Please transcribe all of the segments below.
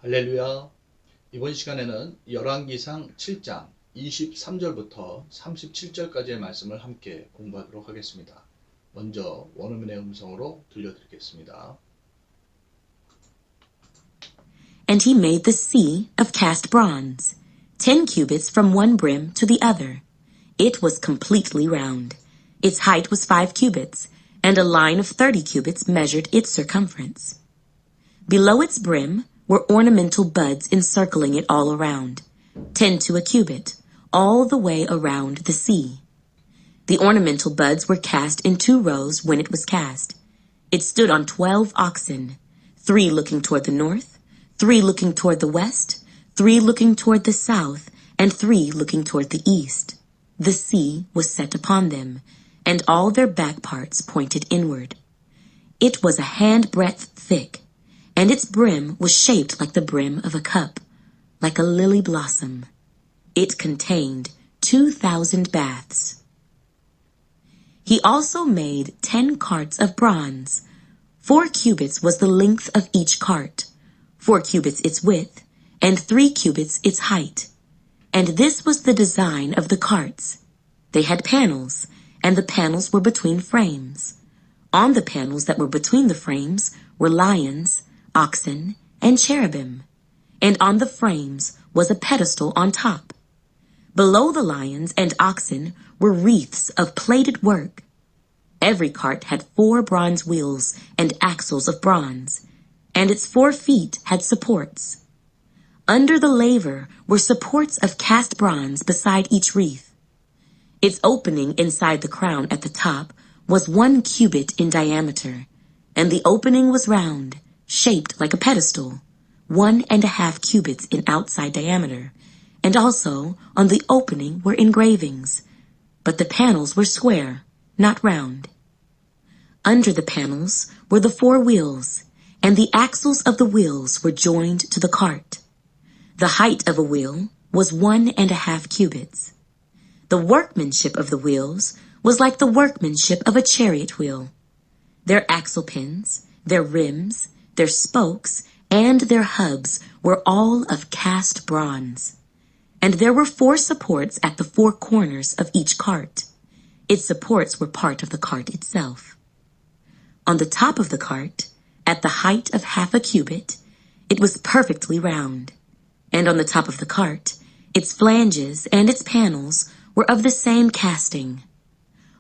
할렐루야. 이번 시간에는 열왕기상 7장 23절부터 37절까지의 말씀을 함께 공부하도록 하겠습니다. 먼저 원어민의 음성으로 들려드리겠습니다. And he made the sea of cast bronze, 10 cubits from one brim to the other. It was completely round. Its height was 5 cubits, and a line of 30 cubits measured its circumference. Below its brim were ornamental buds encircling it all around, 10 to a cubit, all the way around the sea. The ornamental buds were cast in 2 rows when it was cast. It stood on 12 oxen, 3 looking toward the north, 3 looking toward the west, 3 looking toward the south, and 3 looking toward the east. The sea was set upon them, and all their back parts pointed inward. It was a handbreadth thick, and its brim was shaped like the brim of a cup, like a lily blossom. It contained 2,000 baths. He also made 10 carts of bronze. 4 cubits was the length of each cart, 4 cubits its width, and 3 cubits its height. And this was the design of the carts. They had panels, and the panels were between frames. On the panels that were between the frames were lions, oxen, and cherubim. And on the frames was a pedestal on top. Below the lions and oxen were wreaths of plated work. Every cart had 4 bronze wheels and axles of bronze, and its 4 feet had supports. Under the laver were supports of cast bronze beside each wreath. Its opening inside the crown at the top was 1 cubit in diameter, and the opening was round, shaped like a pedestal, 1.5 cubits in outside diameter, and also on the opening were engravings, but the panels were square, not round. Under the panels were the 4 wheels, and the axles of the wheels were joined to the cart. The height of a wheel was 1.5 cubits. The workmanship of the wheels was like the workmanship of a chariot wheel. Their axle pins, their rims, their spokes, and their hubs were all of cast bronze. And there were 4 supports at the 4 corners of each cart. Its supports were part of the cart itself. On the top of the cart, at the height of 1/2 cubit, it was perfectly round. And on the top of the cart, its flanges and its panels were of the same casting.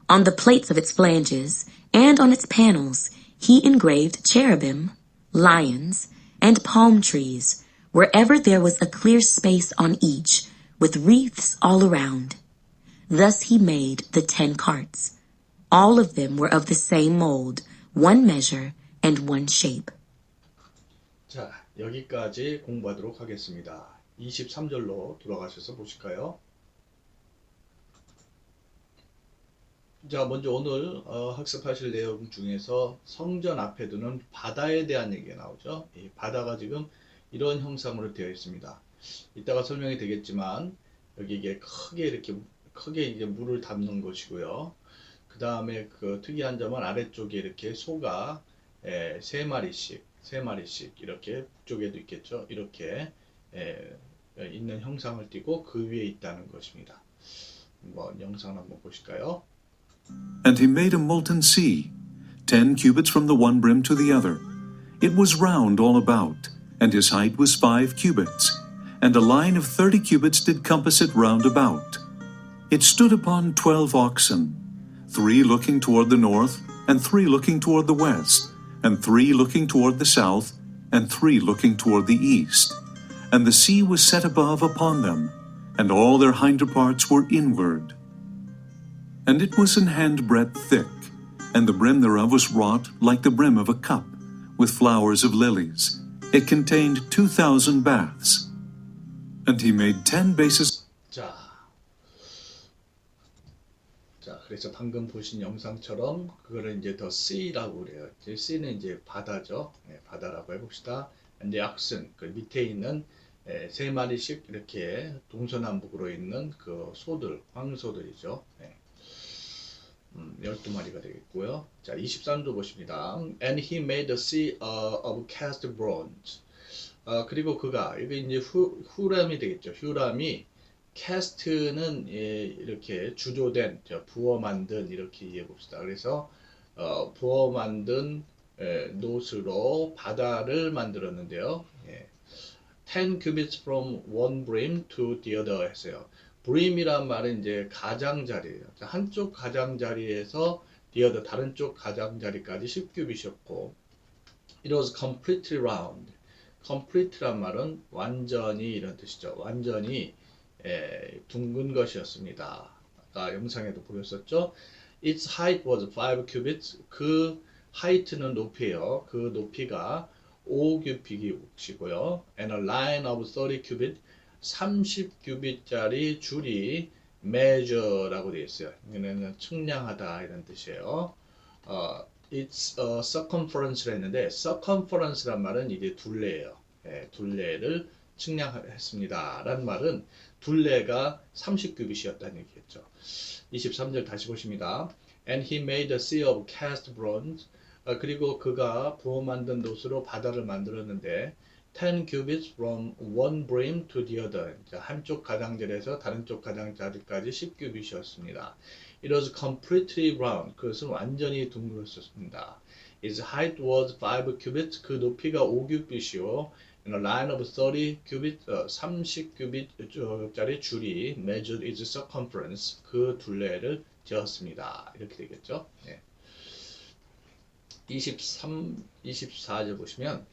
On the plates of its flanges and on its panels, he engraved cherubim, lions, and palm trees, wherever there was a clear space on each, with wreaths all around. Thus he made the 10 carts. All of them were of the same mold, 1 measure and 1 shape. 자, 여기까지 공부하도록 하겠습니다. 23절로 돌아가셔서 보실까요? 자, 먼저 오늘 학습하실 내용 중에서 성전 앞에 두는 바다에 대한 얘기가 나오죠. 이 바다가 지금 이런 형상으로 되어 있습니다. 이따가 설명이 되겠지만 여기 이게 크게 이제 물을 담는 것이고요. 그 다음에 그 특이한 점은 아래쪽에 이렇게 소가 3마리씩 이렇게 북쪽에도 있겠죠. 이렇게 있는 형상을 띠고 그 위에 있다는 것입니다. 한번 영상 한번 보실까요? And he made a molten sea, 10 cubits from the one brim to the other. It was round all about, and his height was 5 cubits, and a line of 30 cubits did compass it round about. It stood upon 12 oxen, 3 looking toward the north, and 3 looking toward the west, and 3 looking toward the south, and 3 looking toward the east. And the sea was set above upon them, and all their hinder parts were inward. And it was an handbreadth thick, and the brim thereof was wrought like the brim of a cup, with flowers of lilies. It contained 2,000 baths. And he made 10 bases. 자, 그래서 방금 보신 영상처럼 그거를 이제 더 sea라고 그래요. 이제 sea는 이제 바다죠. 바다라고 해봅시다. 이제 oxen, 그 밑에 있는 3마리씩 이렇게 동서남북으로 있는 그 소들, 황소들이죠. 12마리가 되겠고요. 자, 23도 보십니다. And he made the sea of cast bronze. 그리고 그가, 이게 이제 후람이 되겠죠. 휴람이, 캐스트는 이렇게 주조된, 부어 만든, 이렇게 이해해 봅시다. 그래서, 부어 만든 노스로 바다를 만들었는데요. 10 cubits from one brim to the other 했어요. brim이란 말은 이제 가장자리예요. 한쪽 가장자리에서 the other, 다른 쪽 가장자리까지 10큐빗이었고, it was completely round. complete란 말은 완전히 이런 뜻이죠. 완전히 둥근 것이었습니다. 아까 영상에도 보였었죠. Its height was 5 cubits. 그 height는 높이에요. 그 높이가 5규빗이고요. And a line of 30 cubit, 30규빗짜리 줄이 measure라고 되어 있어요. 이거는 측량하다 이런 뜻이에요. It's a circumference라 했는데 circumference란 말은 이제 둘레예요. 둘레를 측량했습니다. 라는 말은 둘레가 30규빗이었다는 얘기겠죠. 23절 다시 보십니다. And he made a sea of cast bronze. 그리고 그가 부어 만든 돛으로 바다를 만들었는데 10 cubits from one brim to the other. 한쪽 가장자리에서 다른 쪽 가장자리까지 10규빗이었습니다. It was completely round. 그것은 완전히 둥글었습니다. Its height was 5 cubits. 그 높이가 5규빗이요. And a line of 30 cubits, 30규빗짜리 줄이 measured its circumference. 그 둘레를 재었습니다. 이렇게 되겠죠. 24절 보시면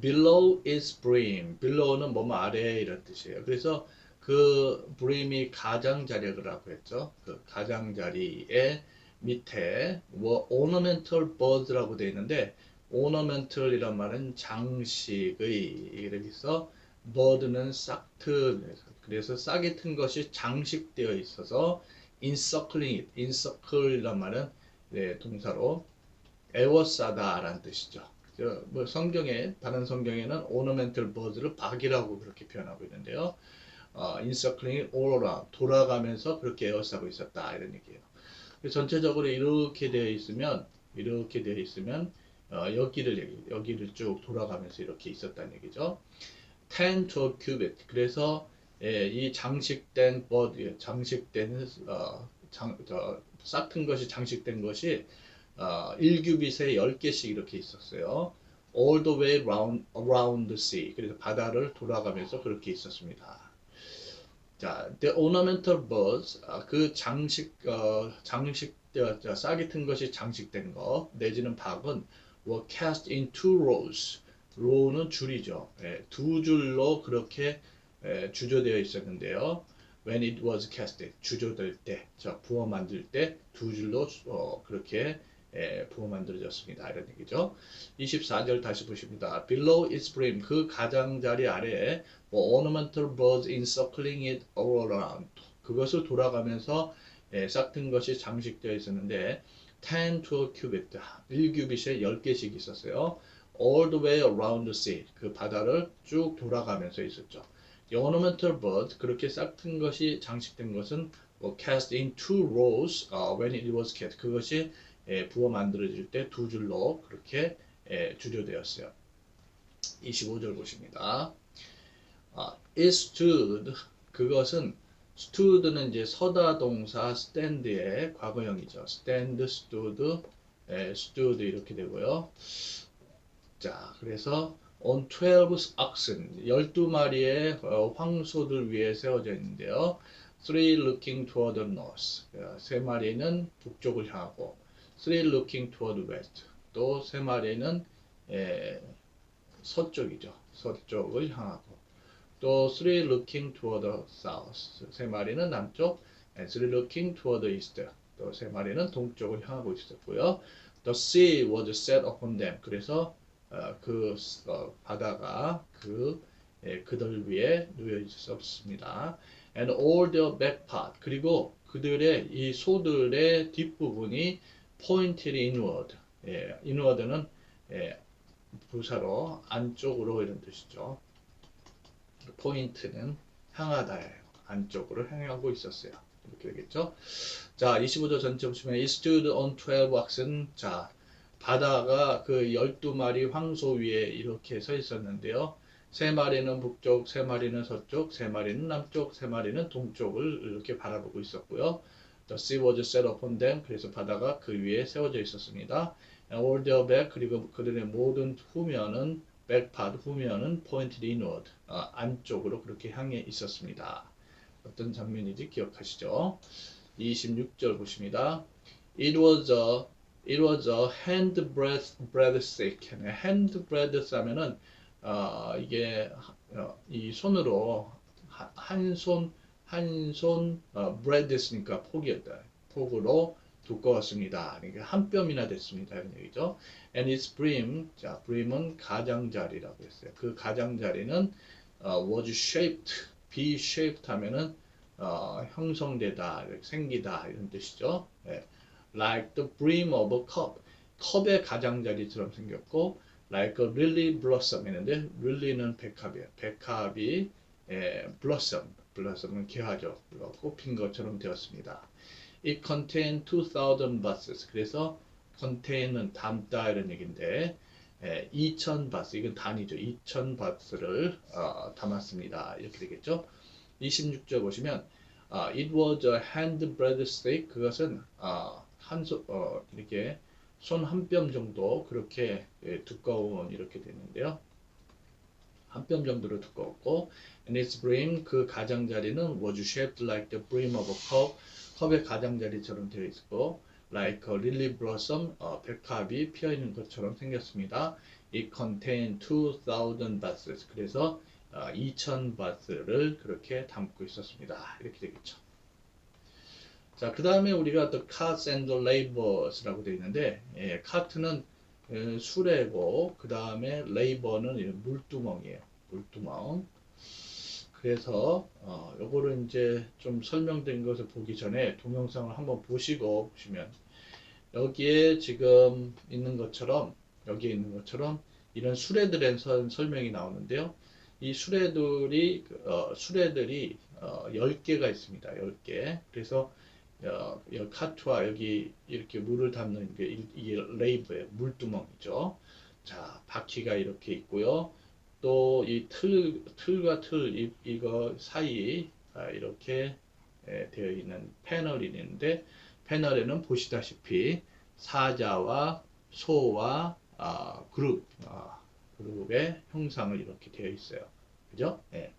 below is brim. below는 뭐뭐 아래 이런 뜻이에요. 그래서 그 brim이 가장자리라고 했죠. 그 가장자리의 밑에 ornamental birds라고 되어 있는데 ornamental이란 말은 장식의, 이래서 bird는 싹트, 그래서 싹이 튼 것이 장식되어 있어서 encircling it, encircle이란 말은 동사로 에워싸다라는 뜻이죠. 뭐 성경에, 다른 성경에는 ornamental birds를 박이라고 그렇게 표현하고 있는데요. encircling all around, 돌아가면서 그렇게 에워싸고 있었다 이런 얘기예요. 전체적으로 이렇게 되어 있으면 여기를 쭉 돌아가면서 이렇게 있었다는 얘기죠. 10 to a cubit. 그래서 이 장식된 싹튼 것이 장식된 것이 1규빗에 10개씩 이렇게 있었어요. All the way around the sea. 그래서 바다를 돌아가면서 그렇게 있었습니다. 자, the ornamental birds, 그 싹이 튼 것이 장식된 것, 내지는 박은 were cast in 2 rows. row는 줄이죠. 두 줄로 그렇게 주조되어 있었는데요. When it was casted, 주조될 때, 부어 만들 때 두 줄로 그렇게 부어 만들어졌습니다. 이런 얘기죠. 24절 다시 보십니다. Below its brim, 그 가장자리 아래에 ornamental birds encircling it all around. 그것을 돌아가면서 싹튼 것이 장식되어 있었는데 10 to a cubit, 1규빗에 10개씩 있었어요. All the way around the sea, 그 바다를 쭉 돌아가면서 있었죠. The ornamental birds, 그렇게 싹튼 것이 장식된 것은 cast in 2 rows when it was cast. 그것이 부어 만들어질 때 두 줄로 그렇게 주조되었어요. 25절 보십니다. It stood, 그것은 stood는 이제 서다 동사 stand의 과거형이죠. stand, stood, stood 이렇게 되고요. 자, 그래서 on 12 oxen, 12마리의 황소들 위에 세워져 있는데요. 3 looking toward the north, 3마리는 북쪽을 향하고 3 looking toward the west, 또 3마리는 서쪽이죠. 서쪽을 향하고 또 3 looking toward the south, 3마리는 남쪽, 3 looking toward the east, 또 3마리는 동쪽을 향하고 있었고요. The sea was set upon them, 그래서 바다가 그들 위에 놓여 있었습니다. And all their back part, 그리고 그들의 이 소들의 뒷부분이 pointed inward. inward는 부사로 안쪽으로 이런 뜻이죠. 포인트는 향하다예요. 안쪽으로 향하고 있었어요. 이렇게 되겠죠. 자, 25절 전체 보시면 It stood on 12 oxen. 자, 바다가 그 12마리 황소 위에 이렇게 서 있었는데요. 세 마리는 북쪽, 세 마리는 서쪽, 세 마리는 남쪽, 세 마리는 동쪽을 이렇게 바라보고 있었고요. The sea was set upon them. 그래서 바다가 그 위에 세워져 있었습니다. And all their back, 그리고 그들의 모든 후면은 backpart, 후면은 pointed inward, 안쪽으로 그렇게 향해 있었습니다. 어떤 장면인지 기억하시죠? 26절 보십니다. It was a handbreadth thick. handbreadth 하면은 이게 이 손으로 한 손 breadth니까 폭이었다. 폭으로 두꺼웠습니다. 그러니까 한 뼘이나 됐습니다. 이런 얘기죠. And its brim, 자, brim은 가장자리라고 했어요. 그 가장자리는 was shaped, B-shaped 하면은 형성되다, 생기다 이런 뜻이죠. 예. Like the brim of a cup, 컵의 가장자리처럼 생겼고, like a lily blossom 했는데, lily는 백합이에요. 백합이 blossom은 개화죠. 꽃핀 것처럼 되었습니다. It contained 2,000 buses. 그래서 contain은 담다 이런 얘기인데 2,000 bus, 이건 단위죠. 2,000 bus를 담았습니다. 이렇게 되겠죠. 26절 보시면 it was a handbreadth thick. 그것은 이렇게 손 한 뼘 정도 그렇게 두꺼운 이렇게 되는데요. 한 뼘 정도로 두꺼웠고, and its brim, 그 가장자리는 was shaped like the brim of a cup, 컵의 가장자리처럼 되어 있고, like a lily blossom, 백합이 피어 있는 것처럼 생겼습니다. It contained 2,000 buses. 그래서 2,000 bus를 그렇게 담고 있었습니다. 이렇게 되겠죠. 자, 그 다음에 우리가 the carts and the labors라고 되어 있는데, 카트는 수레고, 그 다음에 레이버는 물두멍이에요. 물두멍. 그래서 요거를 이제 좀 설명된 것을 보기 전에 동영상을 한번 보시고 보시면 여기에 지금 있는 것처럼 이런 수레들의 설명이 나오는데요. 이 수레들이 10개가 있습니다. 10개. 그래서 카트와 여기 이렇게 물을 담는 이게 레이버의 물두멍이죠. 자, 바퀴가 이렇게 있고요. 또 이 틀과 틀 이거 사이 이렇게 되어 있는 패널이 있는데, 패널에는 보시다시피 사자와 소와 그룹의 형상을 이렇게 되어 있어요. 그죠? 네.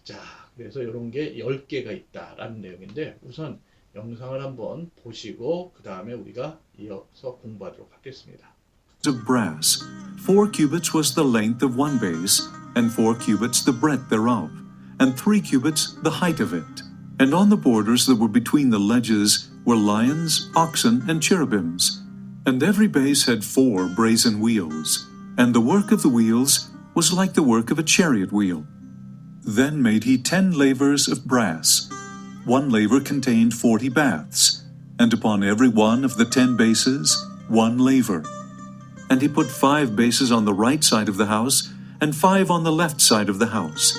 자, 그래서 이런 게 10개가 있다라는 내용인데, 우선 영상을 한번 보시고 그 다음에 우리가 이어서 공부하도록 하겠습니다. Of brass. 4 cubits was the length of one base, and 4 cubits the breadth thereof, and 3 cubits the height of it. And on the borders that were between the ledges were lions, oxen, and cherubims. And every base had 4 brazen wheels, and the work of the wheels was like the work of a chariot wheel. Then made he 10 lavers of brass. One laver contained 40 baths, and upon every one of the 10 bases 1 laver. And he put 5 bases on the right side of the house, and 5 on the left side of the house.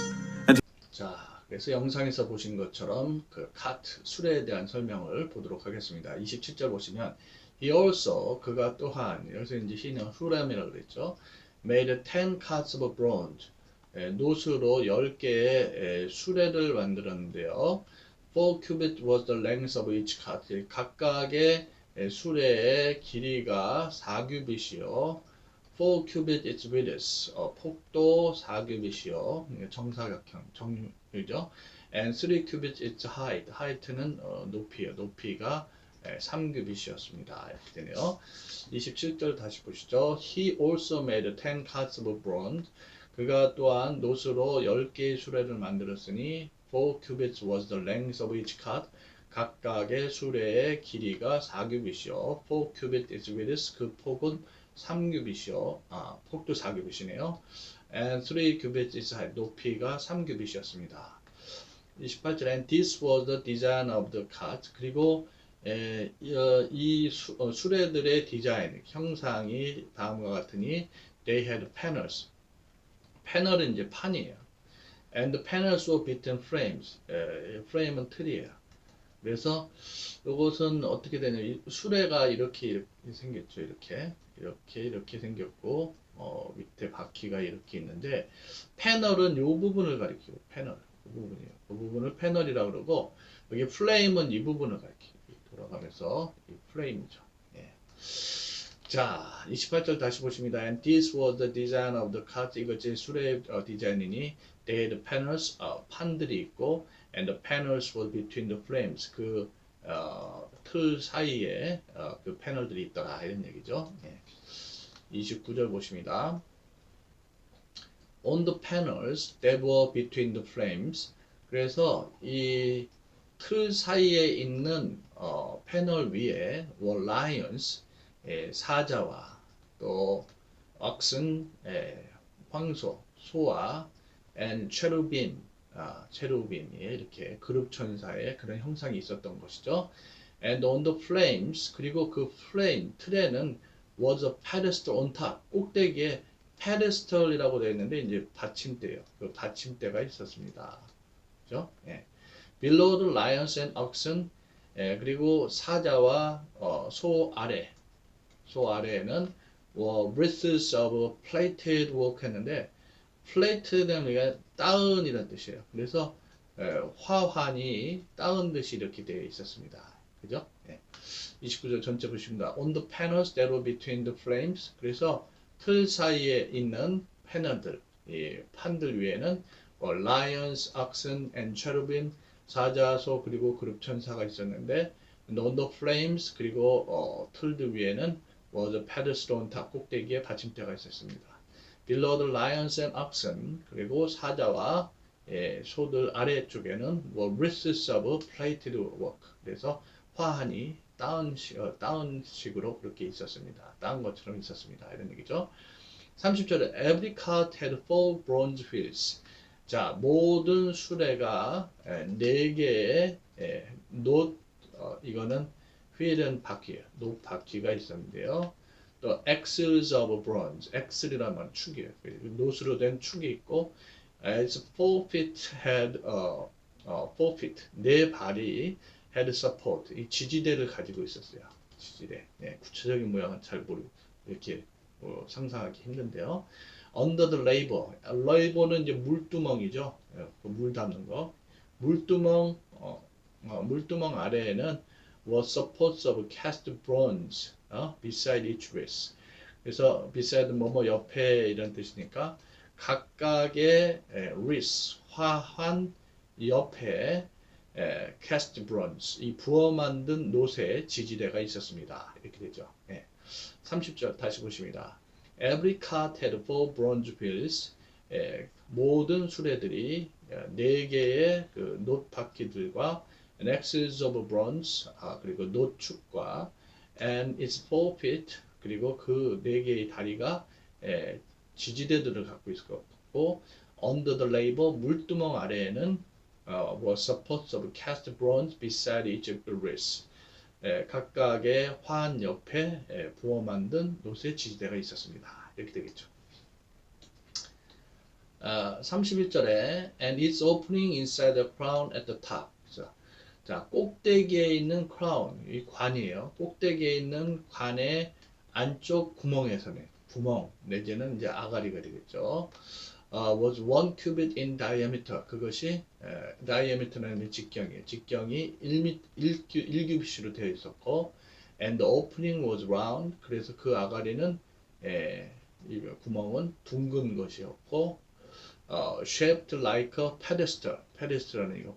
자, 그래서 영상에서 보신 것처럼 그 카트, 수레에 대한 설명을 보도록 하겠습니다. 27절 보시면 He also, 그가 또한, 여기서 이제 he는 후람이라고 그랬죠. Made 10 carts of bronze. 노수로 10개의 수레를 만들었는데요. 4 cubits was the length of each cart. 각각의 수레의 길이가 4규빗이요. 4 cubits its width. 폭도 4규빗이요. 정사각형, 정유죠. And 3 cubits its height. height는 높이요. 높이가 3규빗이었습니다. 이렇게 되네요. 27절 다시 보시죠. He also made 10 carts of bronze. 그가 또한 노수로 10개의 수레를 만들었으니 4 cubits was the length of each cart. 각각의 수레의 길이가 4규빗이요. 4 cubits its width. 그 폭은 3규빗이요. 폭도 4규빗이네요. And 3 cubits its height. 높이가 3규빗이었습니다. 28절 And this was the design of the cart. 그리고 이 수레들의 디자인, 형상이 다음과 같으니 they had panels. 패널은 이제 판이에요. And the panels were beaten frames. 프레임은 틀이에요. 그래서 이것은 어떻게 되냐면 수레가 이렇게 생겼죠. 이렇게 생겼고 밑에 바퀴가 이렇게 있는데 패널은 이 부분을 가리키고 패널 이 부분이에요. 그 부분을 패널이라고 그러고 여기 플레임은 이 부분을 가리키고 돌아가면서 이 플레임이죠. 예. 자, 28절 다시 보십니다. And this was the design of the cart. 이거 제 수레 디자인이니 they had panels, 판들이 있고 and the panels were between the frames. 그 틀 사이에 그 패널들이 있더라 이런 얘기죠. 예. 29절 보십니다. On the panels that were between the frames. 그래서 이 틀 사이에 있는 패널 위에 were lions, 사자와 또 oxen, 황소, 소와 and cherubim, 체루빔이 이렇게 그룹 천사의 그런 형상이 있었던 것이죠. And on the flames, 그리고 그 플레임 틀에는 was a pedestal on top, 꼭대기에 pedestal이라고 되어 있는데 이제 받침대요. 그 받침대가 있었습니다. 그죠? 예. Below the lions and oxen, 그리고 사자와 소 아래에는 wreaths of plated work 했는데 플레이트는 우리가 따은이라는 뜻이에요. 그래서 화환이 따은 듯이 이렇게 되어 있었습니다. 그죠? 예. 29절 전체 보십니다. On the panels that were between the flames. 그래서 틀 사이에 있는 패널들, 이 판들 위에는 lions, oxen, and cherubim, 사자, 소 그리고 그룹 천사가 있었는데 on the flames 그리고 틀들 위에는 was a pedestal on top, 꼭대기에 받침대가 있었습니다. Below the lions and oxen, 그리고 사자와 소들 아래쪽에는 wreaths of plated work. 그래서 화환이 다운식으로 그렇게 있었습니다. 다운 것처럼 있었습니다. 이런 얘기죠. 30절에 Every cart had 4 bronze wheels. 자, 모든 수레가 4개의 이거는 wheel은 바퀴예요. 노 바퀴가 있었는데요. 또 axles of bronze, axle이란 말은 축이에요. 노스로 된 축이 있고, its 4 feet had 4 feet, 4발이 had support, 이 지지대를 가지고 있었어요. 지지대. 네, 구체적인 모양은 잘 이렇게 상상하기 힘든데요. Under the labor는 이제 물두멍이죠. 물 담는 거. 물두멍 아래에는 was supports of cast bronze, beside each wrist. 그래서 beside 뭐뭐 옆에 이런 뜻이니까 각각의 wrist, 화환 옆에 cast bronze, 이 부어 만든 놋의 지지대가 있었습니다. 이렇게 되죠. 30절 다시 보십니다. Every cart had 4 bronze wheels. 모든 수레들이 4개의 그 놋 바퀴들과 an axles of bronze, 그리고 놋축과 and its 4 feet, 그리고 그 4개의 다리가 지지대들을 갖고 있었고 under the labor, 물두멍 아래에는 was supports of cast bronze beside each of the wrists. 각각의 화환 옆에 부어 만든 놋의 지지대가 있었습니다. 이렇게 되겠죠. 31절에 and its opening inside the crown at the top. 자, 꼭대기에 있는 crown, 이 관이에요. 꼭대기에 있는 관의 안쪽 구멍에서는 구멍 내지는 이제 아가리가 되겠죠. was 1 cubit in diameter. 그것이 diameter는 직경이에요. 직경이 1규빗으로 되어 있었고 and the opening was round. 그래서 그 아가리는 이 구멍은 둥근 것이었고 shaped like a pedestal. pedestal은 이거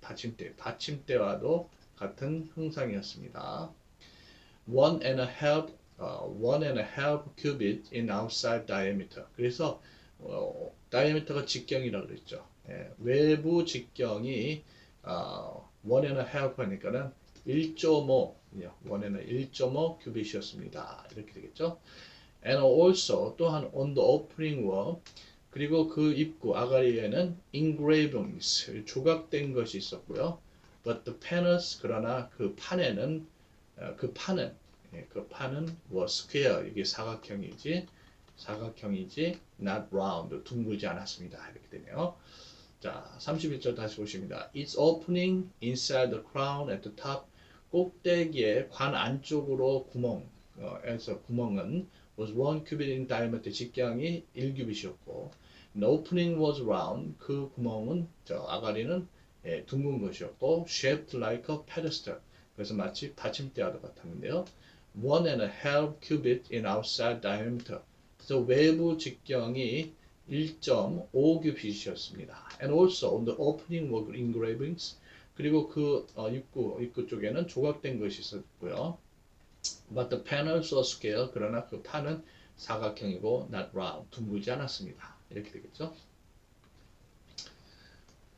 받침대와도 같은 형상이었습니다. 1.5 cubit in outside diameter. 그래서 diameter가 직경이라고 그랬죠. 외부 직경이 1.5 하니까는 1.5 1.5 큐빗이었습니다. 이렇게 되겠죠. And also 또한 on the opening wall, 그리고 그 입구 아가리에는 engravings, 조각된 것이 있었고요. But the panels, 그러나 그 판은 was square, 이게 사각형이지 not round, 둥글지 않았습니다. 이렇게 되네요. 자, 31절 다시 보십니다. Its opening inside the crown at the top, 꼭대기에 관 안쪽으로 구멍은 was 1 cubit in diameter. 직경이 1규빗이었고 the opening was round. 그 구멍은 아가리는 둥근 것이었고 shaped like a pedestal. 그래서 마치 받침대와도 같았는데요. 1.5 cubit in outside diameter. 그래서 외부 직경이 1.5규빗이었습니다. And also on the opening were engravings. 그리고 그 입구 쪽에는 조각된 것이 있었고요. But the panels were square. 그러나 그 판은 사각형이고 not round. 둥글지 않았습니다. 이렇게 되겠죠.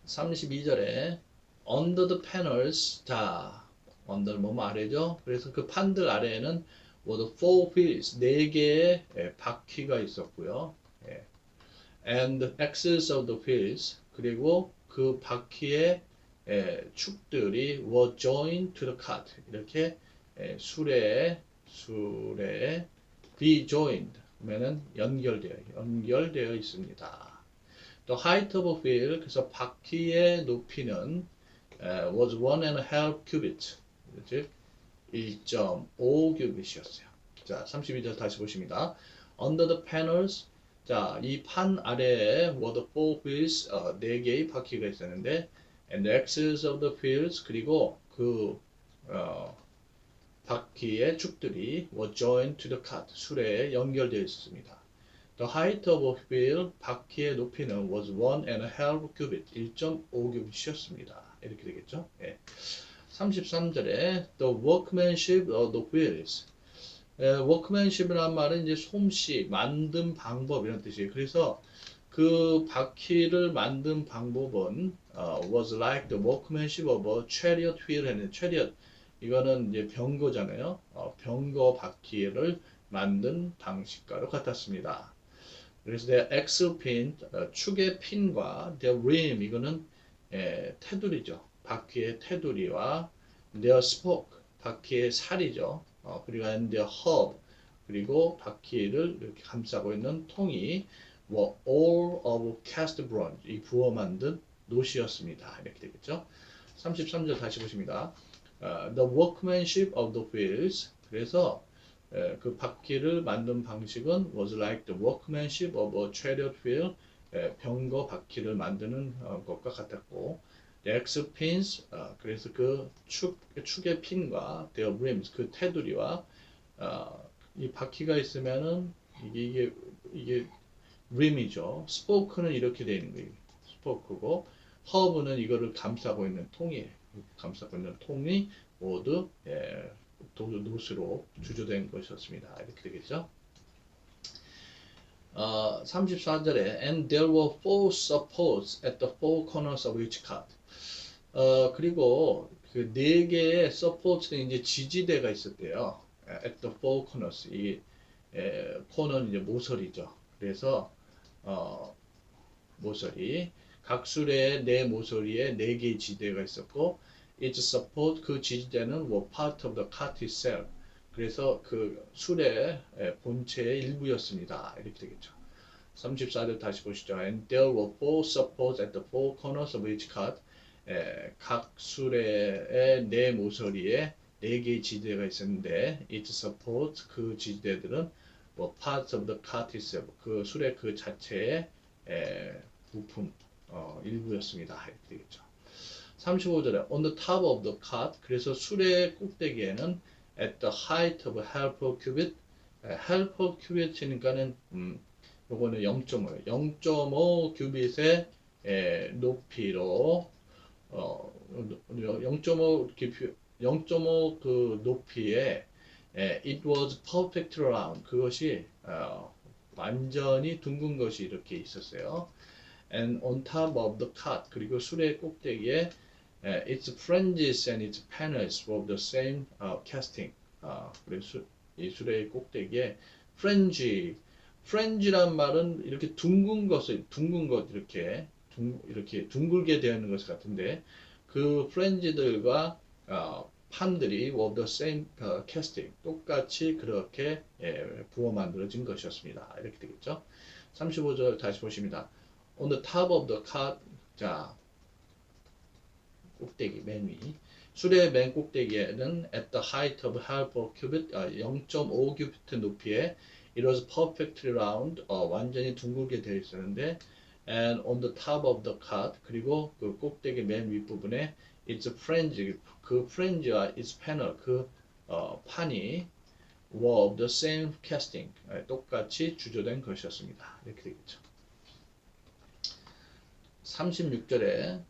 32절에 under the panels. 자, under 뭐뭐 아래죠. 그래서 그 판들 아래에는 were the four wheels. 4개의 바퀴가 있었고요. And the axles of the wheels. 그리고 그 바퀴의 축들이 were joined to the cart. 이렇게 수레에 be joined 그러면은 연결되어 있습니다. The height of a wheel. 그래서 바퀴의 높이는 was 1.5 cubits. 즉 1.5 규빗이었어요. 자, 32절 다시 보십니다. Under the panels. 자, 이 판 아래에 were the four wheels. 4개의 바퀴가 있었는데 and the axles of the wheels. 그리고 그 바퀴의 축들이 were joined to the cart. 수레에 연결되어 있었습니다. The height of a wheel. 바퀴의 높이는 was 1.5 cubit. 1.5 규빗이었습니다. 이렇게 되겠죠. 33절에 the workmanship of the wheels. workmanship이라는 말은 이제 솜씨, 만든 방법 이런 뜻이에요. 그래서 그 바퀴를 만든 방법은 was like the workmanship of a chariot wheel. 했는데 chariot 이거는 이제 병거잖아요. 병거 바퀴를 만든 방식과도 같았습니다. 그래서 their axle pin, 축의 핀과 their rim, 이거는 테두리죠. 바퀴의 테두리와 their spoke, 바퀴의 살이죠. 그리고 and their hub, 그리고 바퀴를 이렇게 감싸고 있는 통이 were all of cast bronze, 이 부어 만든 노시였습니다. 이렇게 되겠죠. 33절 다시 보십니다. The workmanship of the wheels. 그래서 그 바퀴를 만든 방식은 was like the workmanship of a chariot wheel. 병거 바퀴를 만드는 것과 같았고, the axle pins. 그래서 그 축의 핀과 their rims, 그 테두리와 이 바퀴가 있으면은 이게 rim이죠. 스포크는 이렇게 되어 있는 거예요. 스포크고, 허브는 이거를 감싸고 있는 통이에요. 감싸고 있는 통이 모두 노스로 주조된 것이었습니다. 이렇게 되겠죠. 34절에 and there were four supports at the four corners of each cart. 그리고 그 4개의 supports는 이제 지지대가 있었대요. at the four corners. 이 코너는 이제 모서리죠. 그래서 모서리, 각 수레의 4 모서리에 4개의 지대가 있었고, its support, 그 지지대는 were part of the cart itself. 그래서 그 수레의 본체의 일부였습니다. 이렇게 되겠죠. 34절 다시 보시죠. And there were four supports at the four corners of each cart. 각 수레의 4 모서리에 4개의 지지대가 있었는데, its support, 그 지지대들은 were part of the cart itself. 그 수레 그 자체의 부품, 일부였습니다. 이렇게 되겠죠. 35절에 on the top of the cart. 그래서 수레의 꼭대기에는 at the height of half a cubit. half a cubit이니까는 요거는 0.5예요. 0.5 규빗의 높이로 0.5 그 높이에 it was perfectly round. 그것이 완전히 둥근 것이 이렇게 있었어요. And on top of the cart. 그리고 수레의 꼭대기에 its fringes and its panels were of the same casting. 그래서 이 수레의 꼭대기에 fringe란 말은 이렇게 둥근 것 이렇게 둥글게 되어 있는 것 같은데, 그 fringe들과 판들이 were of the same casting. 똑같이 그렇게 부어 만들어진 것이었습니다. 이렇게 되겠죠. 35절 다시 보십니다. On the top of the cart. 자, 꼭대기 맨 위. 수레의 맨 꼭대기에는 at the height of half a cubit, 0.5 규비트 높이에 It was perfectly round. 완전히 둥글게 되어 있었는데 and on the top of the cart 그리고 그 꼭대기 맨 윗부분에 its fringe 그 fringe와 its panel 그 판이 were of the same casting 똑같이 주조된 것이었습니다. 이렇게 되겠죠. 36절에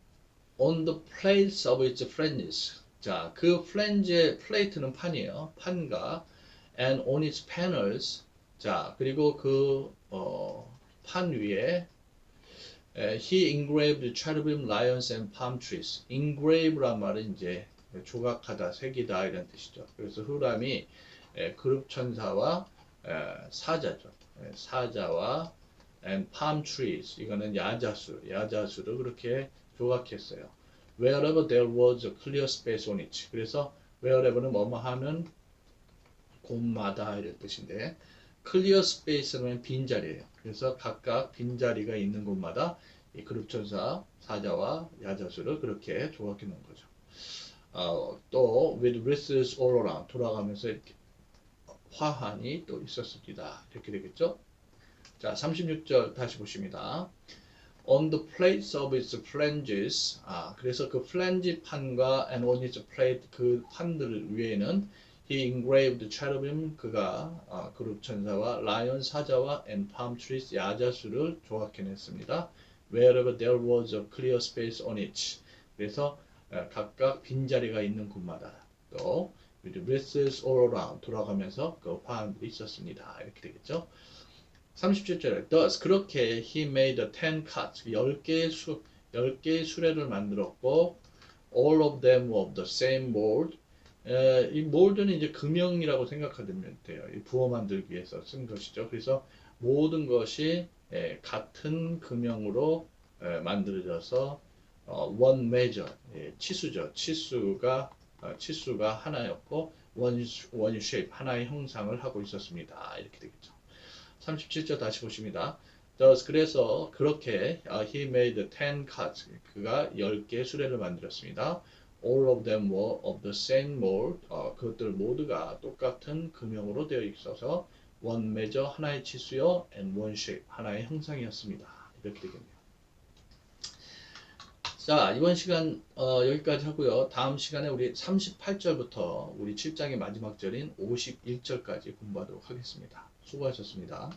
on the plates of its fringes 자, 그 flange의 plate는 판이에요. 판과 and on its panels 자, 그리고 그 판 위에 he engraved cherubim, lions and palm trees. engrave란 말은 이제 조각하다, 새기다 이런 뜻이죠. 그래서 후람이 그룹 천사와 사자죠. 사자와 and palm trees 이거는 야자수를 그렇게 조각했어요. Wherever there was a clear space on it. 그래서 wherever는 뭐뭐 하는 곳마다 이런 뜻인데 clear space는 빈자리예요. 그래서 각각 빈자리가 있는 곳마다 이 그룹천사, 사자와 야자수를 그렇게 조각해 놓은 거죠. 또 with wreaths all around 돌아가면서 이렇게 화환이 또 있었습니다. 이렇게 되겠죠. 자, 36절 다시 보십니다. On the plates of its flanges 그래서 그 플랜지 판과 and on its plate 그 판들 위에는 he engraved cherubim 그가 그룹 천사와 lion 사자와 and palm trees 야자수를 조각해냈습니다. Wherever there was a clear space on it 그래서 각각 빈자리가 있는 곳마다 또 with wreaths all around 돌아가면서 그 화환들이 있었습니다. 이렇게 되겠죠. 37절에 thus 그렇게 he made 10 carts 10개의 수레를 만들었고 all of them were of the same mold 이 몰드는 이제 금형이라고 생각하면 돼요. 이 부어 만들기 위해서 쓴 것이죠. 그래서 모든 것이 같은 금형으로 만들어져서 one measure 치수죠. 치수가 하나였고 one shape 하나의 형상을 하고 있었습니다. 이렇게 되겠죠. 37절 다시 보십니다. Thus 그래서 그렇게 he made 10 carts 그가 10개의 수레를 만들었습니다. All of them were of the same mold. 그것들 모두가 똑같은 금형으로 되어 있어서 one measure 하나의 치수요 and one shape 하나의 형상이었습니다. 이렇게 되겠네요. 자, 이번 시간 여기까지 하고요. 다음 시간에 우리 38절부터 우리 7장의 마지막 절인 51절까지 공부하도록 하겠습니다. 수고하셨습니다.